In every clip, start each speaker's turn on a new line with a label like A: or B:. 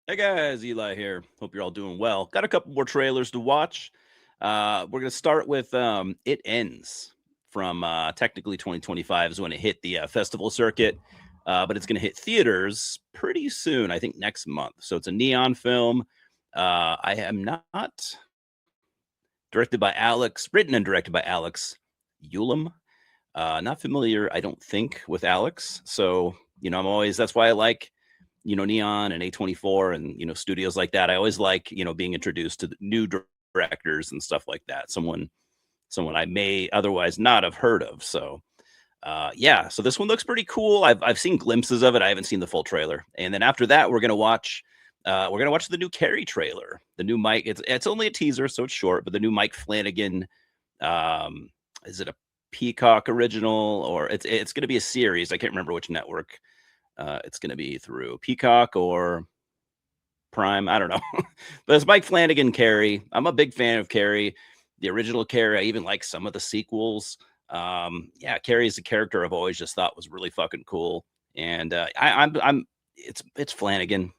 A: Hey guys, Eli here. Hope you're all doing well. Got a couple more trailers to watch. We're gonna start with "It Ends" from technically 2025 is when it hit the festival circuit, but it's gonna hit theaters pretty soon. I think next month. So it's a neon film. I am not directed by Alex, written and directed by Alex Ulam. Not familiar, I don't think, with Alex. So I'm always that's why I like Neon and A24 and studios like that. I always like being introduced to the new directors and stuff like that. Someone I may otherwise not have heard of. So yeah, so this one looks pretty cool. I've seen glimpses of it. I haven't seen the full trailer. And then after that, we're gonna watch the new Carrie trailer. The new Mike. It's only a teaser, so it's short. But the new Mike Flanagan. Is it a Peacock original or it's gonna be a series? I can't remember which network. It's going to be through Peacock or Prime. I don't know. But it's Mike Flanagan, Carrie. I'm a big fan of Carrie, the original Carrie. I even like some of the sequels. Yeah, Carrie is a character I've always just thought was really fucking cool. And it's Flanagan.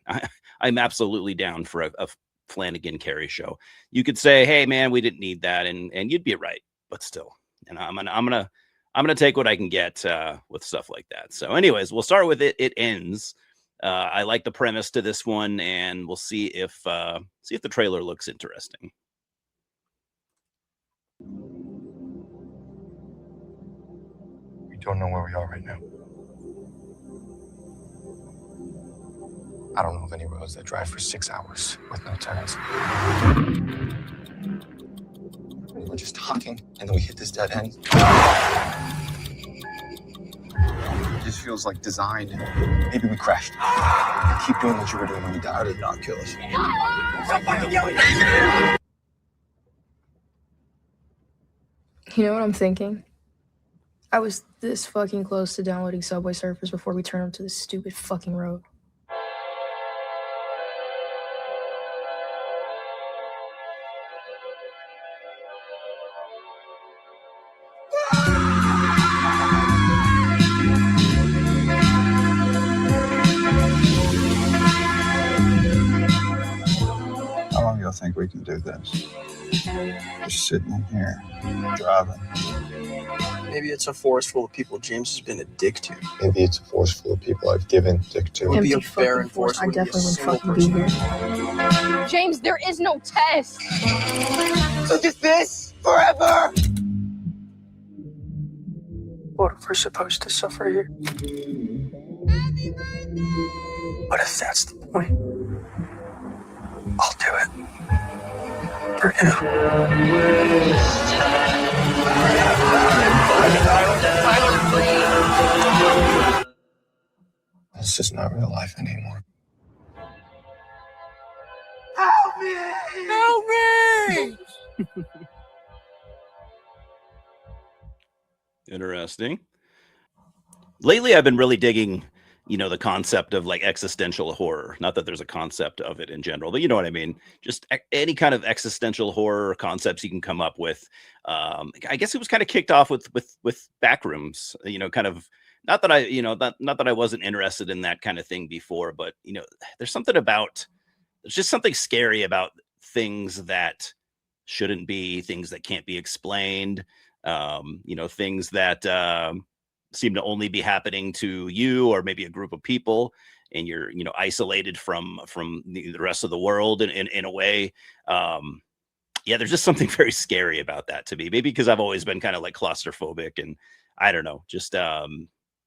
A: I'm absolutely down for a Flanagan Carrie show. You could say, hey man, we didn't need that, and you'd be right. But still, and I'm gonna take what I can get with stuff like that. So, anyways, we'll start with it. It ends. I like the premise to this one, and we'll see if the trailer looks interesting.
B: We don't know where we are right now. I don't know of any roads that drive for 6 hours with no turns. We're just talking, and then we hit this dead end. It just feels like designed. Maybe we crashed. You keep doing what you were doing when we died. Did not kill us.
C: You know what I'm thinking? I was this fucking close to downloading Subway Surfers before we turned onto this stupid fucking road.
B: How long do you think we can do this? Just sitting in here, driving.
D: Maybe it's a forest full of people James has been a dick to.
B: Maybe it's a force full of people I've given dick to.
D: Would be a
C: Empty fucking
D: barren
C: force.
D: forest.
C: I
D: Wouldn't be a
C: definitely wouldn't
D: single
C: fucking be here.
E: James, there is no test.
D: So just this forever.
C: What if we're supposed to suffer here?
D: But if that's the point, I'll do it. For him.
B: It's just not real life anymore.
D: Help me! Help me!
A: Interesting. Lately, I've been really digging, the concept of like existential horror. Not that there's a concept of it in general, but you know what I mean. Just any kind of existential horror concepts you can come up with. I guess it was kind of kicked off with Backrooms. Kind of not that not that I wasn't interested in that kind of thing before, but there's just something scary about things that shouldn't be, things that can't be explained. Things that seem to only be happening to you or maybe a group of people, and you're isolated from the rest of the world in a way. Yeah, there's just something very scary about that to me. Maybe because I've always been kind of like claustrophobic, and I don't know, just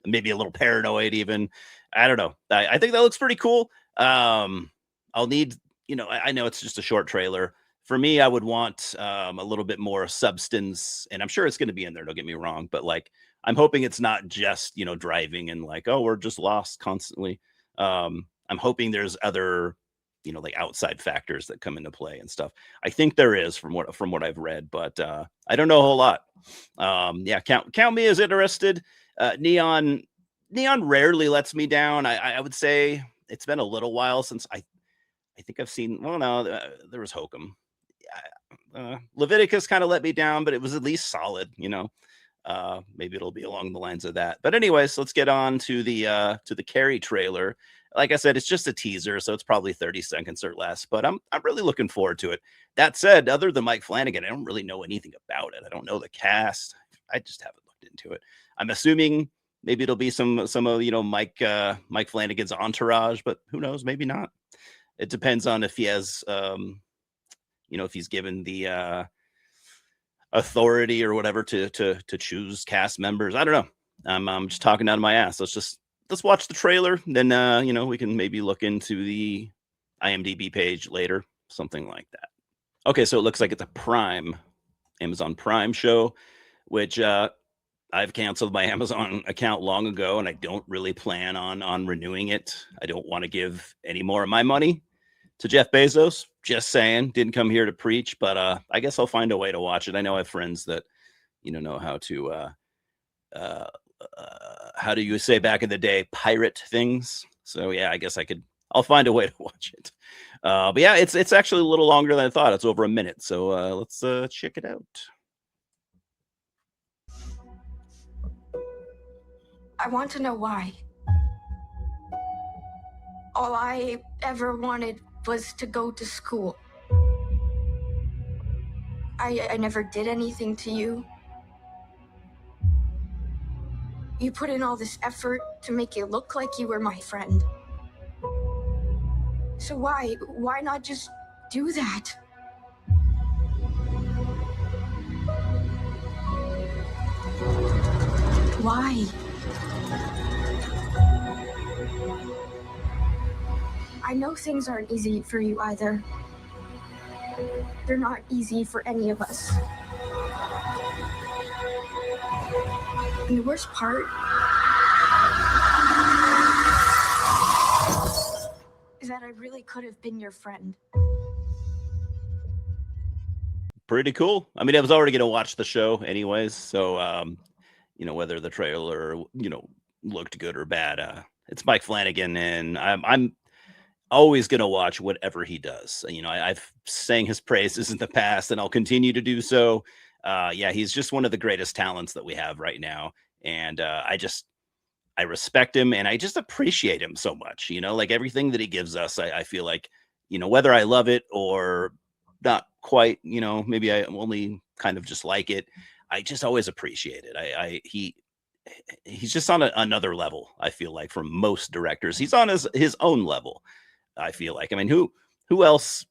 A: maybe a little paranoid even. I don't know. I think that looks pretty cool. I'll need, I know it's just a short trailer. For me, I would want a little bit more substance, and I'm sure it's going to be in there. Don't get me wrong, but like I'm hoping it's not just driving and like, oh, we're just lost constantly. I'm hoping there's other like outside factors that come into play and stuff. I think there is from what I've read, but I don't know a whole lot. Yeah, count me as interested. Neon rarely lets me down. I would say it's been a little while since I think I've seen. Well, no, there was Hokum. Leviticus kind of let me down, but it was at least solid. Maybe it'll be along the lines of that. But anyways, let's get on to the Carrie trailer. Like I said, it's just a teaser, so it's probably 30 seconds or less. But I'm really looking forward to it. That said, other than Mike Flanagan, I don't really know anything about it. I don't know the cast. I just haven't looked into it. I'm assuming maybe it'll be some of Mike Flanagan's entourage, but who knows? Maybe not. It depends on if he has if he's given the authority or whatever to choose cast members. I don't know. I'm just talking out of my ass. Let's watch the trailer. Then we can maybe look into the IMDb page later, something like that. Okay, so it looks like it's a Amazon Prime show, which I've canceled my Amazon account long ago, and I don't really plan on renewing it. I don't want to give any more of my money to Jeff Bezos. Just saying, didn't come here to preach, but I guess I'll find a way to watch it. I know I have friends that know how to how do you say back in the day, pirate things. So yeah, I guess I'll find a way to watch it. But yeah, it's actually a little longer than I thought. It's over a minute. So let's check it out.
F: I want to know why. All I ever wanted was to go to school. I never did anything to you. You put in all this effort to make it look like you were my friend. So why not just do that? Why? I know things aren't easy for you either. They're not easy for any of us. And the worst part is that I really could have been your friend.
A: Pretty cool. I mean, I was already going to watch the show anyways. So, whether the trailer, looked good or bad, it's Mike Flanagan, and I'm always going to watch whatever he does. I've sang his praises in the past, and I'll continue to do so. Yeah, he's just one of the greatest talents that we have right now. And I respect him, and I just appreciate him so much, like everything that he gives us. I feel like, whether I love it or not quite, maybe I only kind of just like it, I just always appreciate it. He's just on another level. I feel like from most directors, he's on his own level. I feel like, I mean, who else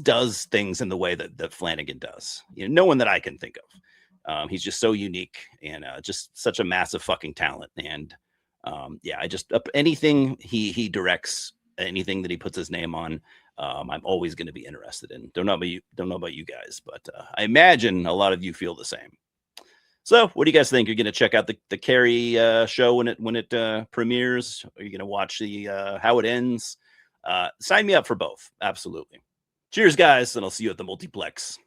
A: does things in the way that Flanagan does? No one that I can think of. He's just so unique and just such a massive fucking talent. And yeah, I just anything he directs, anything that he puts his name on, I'm always going to be interested in. Don't know about you guys, but I imagine a lot of you feel the same. So, what do you guys think? You're going to check out the Carrie show when it premieres? Are you going to watch the how it ends? Sign me up for both. Absolutely. Cheers, guys, and I'll see you at the multiplex.